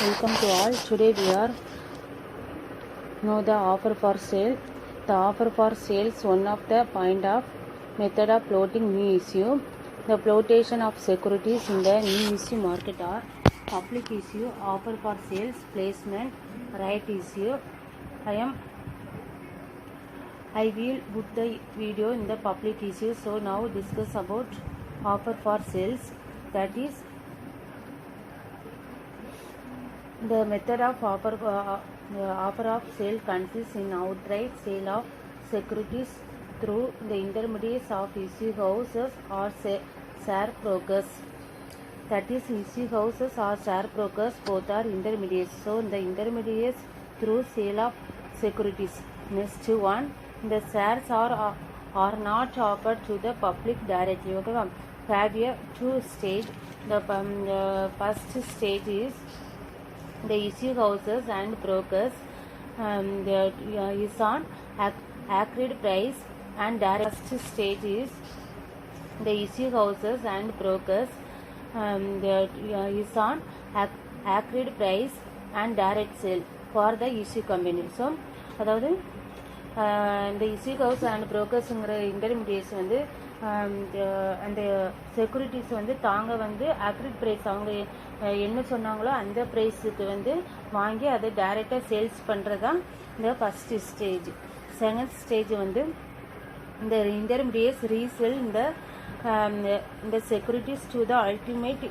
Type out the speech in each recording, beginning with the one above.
Welcome to all. Today we are know the offer for sale. The offer for sale is one of the point of method of floating new issue. The flotation of securities in the new issue market are public issue, offer for sales, placement, right issue. I will put the video in the public issue. So now discuss about offer for sales. That is the method of offer of sale consists in outright sale of securities through the intermediaries of issue houses or share brokers. That is, issue houses or share brokers both are intermediaries. So the intermediaries through sale of securities. Next one, the shares are not offered to the public directly. Okay, have a two stage. The first stage is the issue houses and brokers is on accurate price, and direct stage is the issue houses and brokers is on accurate price and direct sale for the issue company. So அதாவது இந்த issue house and புரோக்கர்ஸுங்கிற intermediates வந்து அந்த securities வந்து தாங்க வந்து அக்ரிட் price அவங்க என்ன சொன்னாங்களோ அந்த ப்ரைஸுக்கு வந்து வாங்கி அதை டைரெக்டாக சேல்ஸ் பண்ணுறது தான் இந்த ஃபஸ்ட்டு ஸ்டேஜ். செகண்ட் ஸ்டேஜ் வந்து இந்த இன்டர்மீடியேட்ஸ் ரீசெல் இந்த securities to the ultimate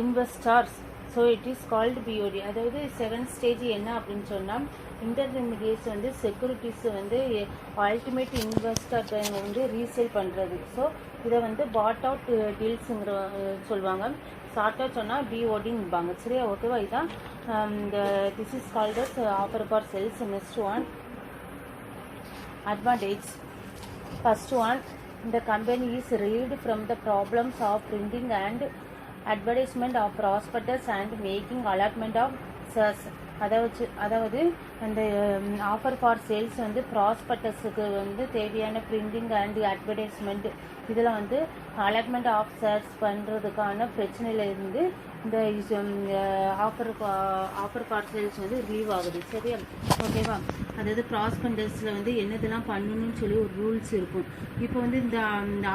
investors. So it is called BOD. அதாவது செகண்ட் ஸ்டேஜ் என்ன அப்படின்னு சொன்னால், இன்டர்மீடியேட்ஸ் வந்து செக்யூரிட்டிஸ் வந்து அல்டிமேட் இன்வெஸ்டர் வந்து ரீசேல் பண்ணுறது. ஸோ இதை வந்து பாட் அவுட் டீல்ஸுங்கிற சொல்லுவாங்க. ஷார்ட்டாக சொன்னால் பிஓடிங்பாங்க. சரியா, ஓகேவா? இதுதான் இந்த this is called as offer for sales. Next one, advantage. First one, the company is relieved from the problems of printing and advertisement of prospectus and making allotment of shares. அதாவது அந்த offer for sales வந்து ப்ராஸ்பெக்டஸுக்கு வந்து தேவையான printing and advertisement இதில் வந்து allotment of shares பண்ணுறதுக்கான பிரச்சனையிலேருந்து இந்த ஆஃபர் ஃபார் சேல்ஸ் வந்து ரிலீவ் ஆகுது. சரியா, ஓகேவா? அதாவது ப்ராஸ்பெக்டஸில் வந்து என்னதெல்லாம் பண்ணணும்னு சொல்லி ஒரு ரூல்ஸ் இருக்கும். இப்போ வந்து இந்த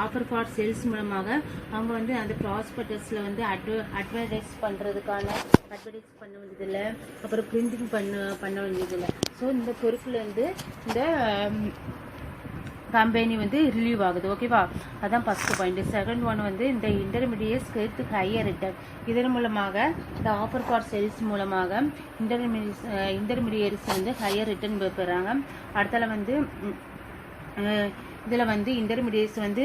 ஆஃபர் ஃபார் சேல்ஸ் மூலமாக அவங்க வந்து அந்த ப்ராஸ்பெக்டஸில் வந்து அட்வர்டைஸ் பண்ண வேண்டியதில்லை, அப்புறம் பிரிண்டிங் பண்ண வேண்டியதில்லை. ஸோ இந்த பொறுப்புலேருந்து இந்த கம்பெனி வந்து ரிலீவ் ஆகுது. ஓகேவா? அதான் ஃபர்ஸ்ட் பாயிண்ட். செகண்ட் ஒன் வந்து இந்த இன்டர்மீடியேட்ஸ் கெட் ஹையர் ரிட்டர்ன். இதன் மூலமாக இந்த ஆஃபர் ஃபார் சேல்ஸ் மூலமாக இன்டர்மீடியேட்ஸ் வந்து ஹையர் ரிட்டர்ன் பெறாங்க. அடுத்தால வந்து இதில் வந்து இன்டர்மீடியேட்ஸ் வந்து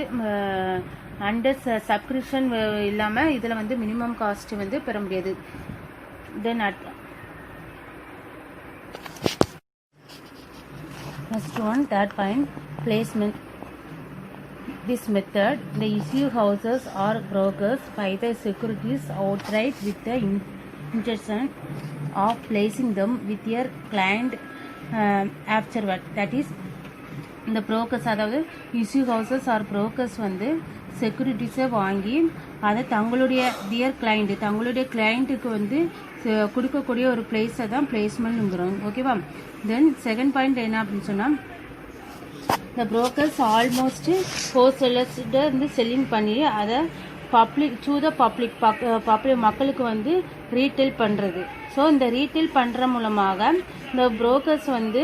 அண்டர் சப்ஸ்கிரிப்ஷன் இல்லாமல் இதில் வந்து மினிமம் காஸ்ட் வந்து பெற முடியாது. தென் next one, third point, placement. This method, the issue houses or brokers buy the securities outright with the intention of placing them with their client afterward. That is, இந்த brokers, அதாவது issue houses R brokers வந்து செக்யூரிட்டிஸை வாங்கி அதை தங்களுடைய கிளைண்ட்டுக்கு வந்து கொடுக்கக்கூடிய ஒரு பிளேஸை தான் பிளேஸ்மெண்ட்ங்கிறோம். ஓகேவா? தென் செகண்ட் பாயிண்ட் என்ன அப்படின்னு சொன்னால், இந்த புரோக்கர்ஸ் ஆல்மோஸ்ட் ஹோல்சேலர்ஸ்கிட்ட வந்து செல்லிங் பண்ணி அதை பப்ளிக் மக்களுக்கு வந்து ரீட்டைல் பண்ணுறது. ஸோ இந்த ரீட்டைல் பண்ணுற மூலமாக இந்த புரோக்கர்ஸ் வந்து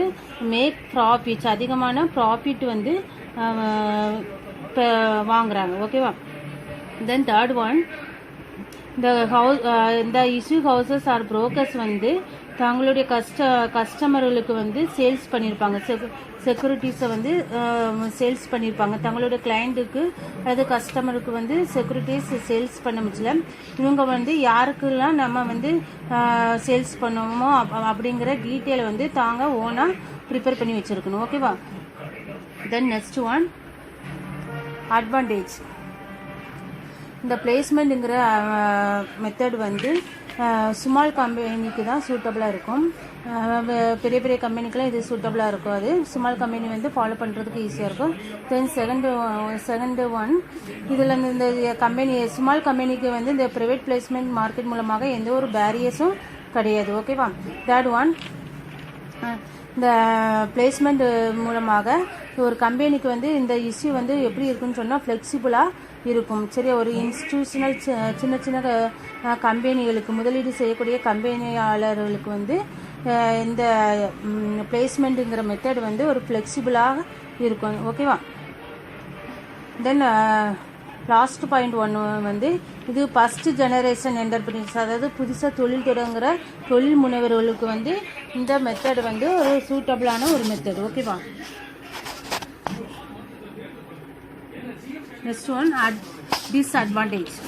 மேக் ப்ராஃபிட்ஸ், அதிகமான ப்ராஃபிட் வந்து வாங்குறாங்க. ஓகேவா? தென் தேர்ட் ஒன், இந்த இஷ்யூ ஹவுசஸ் ஆர் புரோக்கர்ஸ் வந்து தங்களுடைய கஸ்டமர்களுக்கு வந்து சேல்ஸ் பண்ணியிருப்பாங்க, செக்யூரிட்டிஸை வந்து சேல்ஸ் பண்ணியிருப்பாங்க. தங்களுடைய கிளைண்ட்டுக்கு அதாவது கஸ்டமருக்கு வந்து செக்யூரிட்டிஸ் சேல்ஸ் பண்ண முடியல. இவங்க வந்து யாருக்கெல்லாம் நம்ம வந்து சேல்ஸ் பண்ணுவோமோ அப்படிங்கிற டீட்டெயிலை வந்து தாங்க ஓனாக ப்ரிப்பேர் பண்ணி வச்சுருக்கணும். ஓகேவா? Then next one, advantage. இந்த பிளேஸ்மெண்ட்டுங்கிற மெத்தட் வந்து ஸ்மால் கம்பெனிக்கு தான் சூட்டபுளாக இருக்கும். பெரிய பெரிய கம்பெனிக்கெலாம் இது சூட்டபுளாக இருக்கும். அது ஸ்மால் கம்பெனி வந்து ஃபாலோ பண்ணுறதுக்கு ஈஸியாக இருக்கும். தென் செகண்டு ஒன், இதில் இந்த கம்பெனி ஸ்மால் கம்பெனிக்கு வந்து இந்த ப்ரைவேட் பிளேஸ்மெண்ட் மார்க்கெட் மூலமாக எந்த ஒரு பேரியர்ஸும் கிடையாது. ஓகேவா? தேர்ட் ஒன், இந்த பிளேஸ்மெண்ட் மூலமாக ஒரு கம்பெனிக்கு வந்து இந்த இஷ்யூ வந்து எப்படி இருக்குன்னு சொன்னால் ஃப்ளெக்சிபிளாக இருக்கும். சரி, ஒரு இன்ஸ்டிடியூஷனல் சின்ன சின்ன கம்பெனிகளுக்கு, முதலீடு செய்யக்கூடிய கம்பெனியாளர்களுக்கு வந்து இந்த பிளேஸ்மெண்ட்டுங்கிற மெத்தட் வந்து ஒரு ஃப்ளெக்சிபிளாக இருக்கும். ஓகேவா? தென் லாஸ்ட் பாயிண்ட் ஒன்று வந்து இது ஃபர்ஸ்ட் ஜெனரேஷன் என்டர்பிரினர்ஸ், அதாவது புதுசாக தொழில் தொடங்குற தொழில் முனைவர்களுக்கு வந்து இந்த மெத்தட் வந்து ஒரு சூட்டபிளான ஒரு மெத்தட். ஓகேவா? Next one, disadvantage.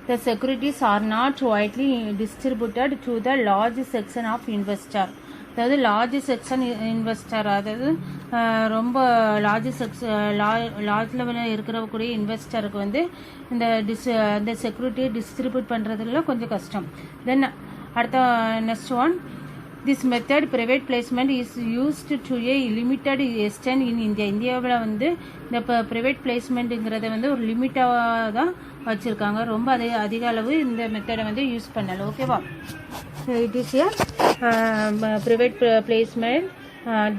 The securities are not widely distributed to the large section of investor. அதாவது லார்ஜ் செக்ஷன் இன்வெஸ்டர், அதாவது ரொம்ப லார்ஜ் லெவலில் இருக்கிறக்கூடிய இன்வெஸ்டருக்கு வந்து இந்த செக்யூரிட்டி டிஸ்ட்ரிபியூட் பண்ணுறதுல கொஞ்சம் கஷ்டம். தென் அடுத்த next one, this method private placement is used to a limited extent in India. இந்தியாவில் வந்து இந்த ப்ரைவேட் பிளேஸ்மெண்ட்டுங்கிறத வந்து ஒரு லிமிட்டாக தான் வச்சுருக்காங்க. ரொம்ப அதிக அளவு இந்த மெத்தடை வந்து யூஸ் பண்ணல. ஓகேவா? It is a private placement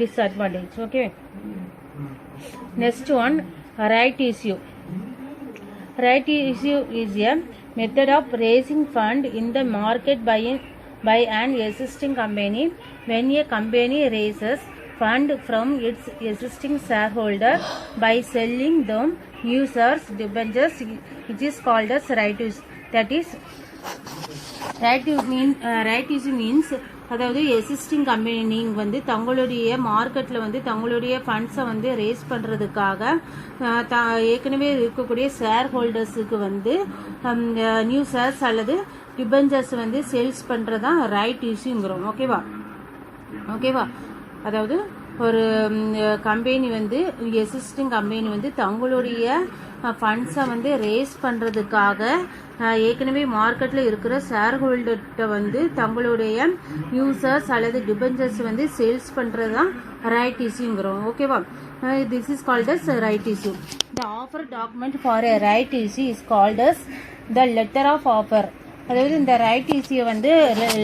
disadvantage. Okay. Next one, right issue. Right issue is a method of raising fund in the market by an existing company. When a company raises fund from its existing shareholder by selling them new shares, debentures, it is called as right issue. That is, right issue means அதாவது existing company வந்து தங்களுடைய மார்க்கெட்டில் வந்து தங்களுடைய ஃபண்ட்ஸை வந்து race பண்ணுறதுக்காக ஏற்கனவே இருக்கக்கூடிய ஷேர் ஹோல்டர்ஸுக்கு வந்து நியூ ஷேர்ஸ் அல்லது டிபெஞ்சர்ஸ் வந்து சேல்ஸ் பண்ணுறதான் ரைட் இஷ்யூங்கிறோம். ஓகேவா? அதாவது ஒரு கம்பெனி வந்து எக்ஸிஸ்டிங் கம்பெனி வந்து தங்களுடைய ஃபண்ட்ஸை வந்து ரேஸ் பண்ணுறதுக்காக ஏற்கனவே மார்க்கெட்டில் இருக்கிற ஷேர் ஹோல்டர்கிட்ட வந்து தங்களுடைய யூசர்ஸ் அல்லது டிபெஞ்சர்ஸ் வந்து சேல்ஸ் பண்ணுறது தான் ரைட் இஷ்யூங்கிறோம். ஓகேவா? This is called as right issue. The offer document for a right issue is called as the letter of offer. அதாவது இந்த ரைட் இஷ்யூ வந்து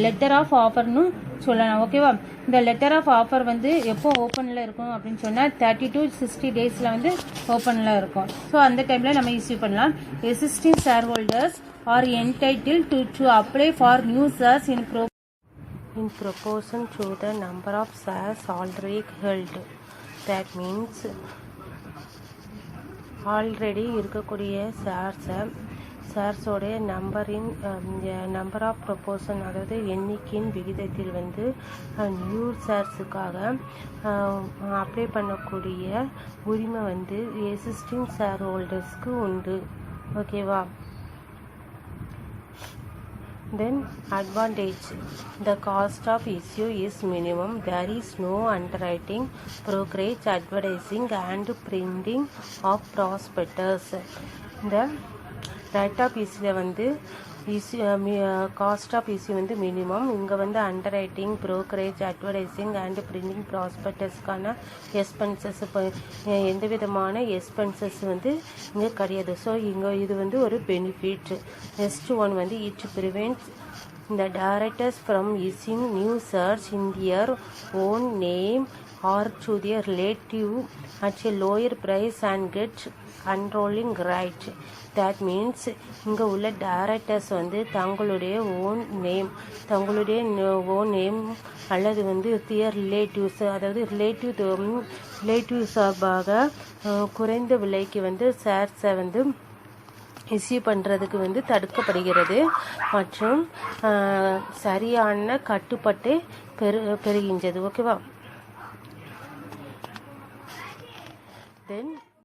லெட்டர் ஆஃப் ஆஃபர்னு சொல்லலாம். ஓகேவா? இந்த லெட்டர் ஆஃப் ஆஃபர் வந்து எப்போ ஓப்பனில் இருக்கும் அப்படின்னு சொன்னால் 30 to 60 டேஸில் வந்து ஓப்பனில் இருக்கும். ஸோ அந்த டைமில் நம்ம இஷ்யூ பண்ணலாம். Existing shareholders are entitle to apply for new shares in proportion to the number of shares already held. That means already இருக்கக்கூடிய ஷேர்ஸோடைய நம்பர் ஆஃப் ப்ரொபோர்ஷன், அதாவது எண்ணிக்கையின் விகிதத்தில் வந்து நியூ ஷேர்ஸுக்காக அப்ளை பண்ணக்கூடிய உரிமை வந்து எக்ஸிஸ்டிங் ஷேர் ஹோல்டர்ஸ்க்கு உண்டு. ஓகேவா? Then advantage, the cost of issue is minimum. There is no underwriting, brokerage, advertising and printing of prospectus. The rate of issue வந்து காஸ்ட் ஆஃப் இஷ்யூ வந்து மினிமம். இங்கே வந்து underwriting, brokerage, advertising and printing ப்ராஸ்பெக்டஸ்க்கான expenses, இப்போ எந்த விதமான expenses வந்து இங்கே கிடையாது. ஸோ இங்கே இது வந்து ஒரு பெனிஃபிட். நெக்ஸ்ட் ஒன் வந்து it prevents the directors from issuing new shares in their own name or to their relative at a lower price and get controlling right. That means இங்கே உள்ள டைரக்டர்ஸ் வந்து தங்களுடைய own name அல்லது வந்து their relatives, அதாவது relative சார்பாக குறைந்த விலைக்கு வந்து ஷேர்ஸை வந்து இஷ்யூ பண்ணுறதுக்கு வந்து தடுக்கப்படுகிறது மற்றும் சரியான கட்டுப்பாட்டை பெறுகின்றது. ஓகேவா? தென்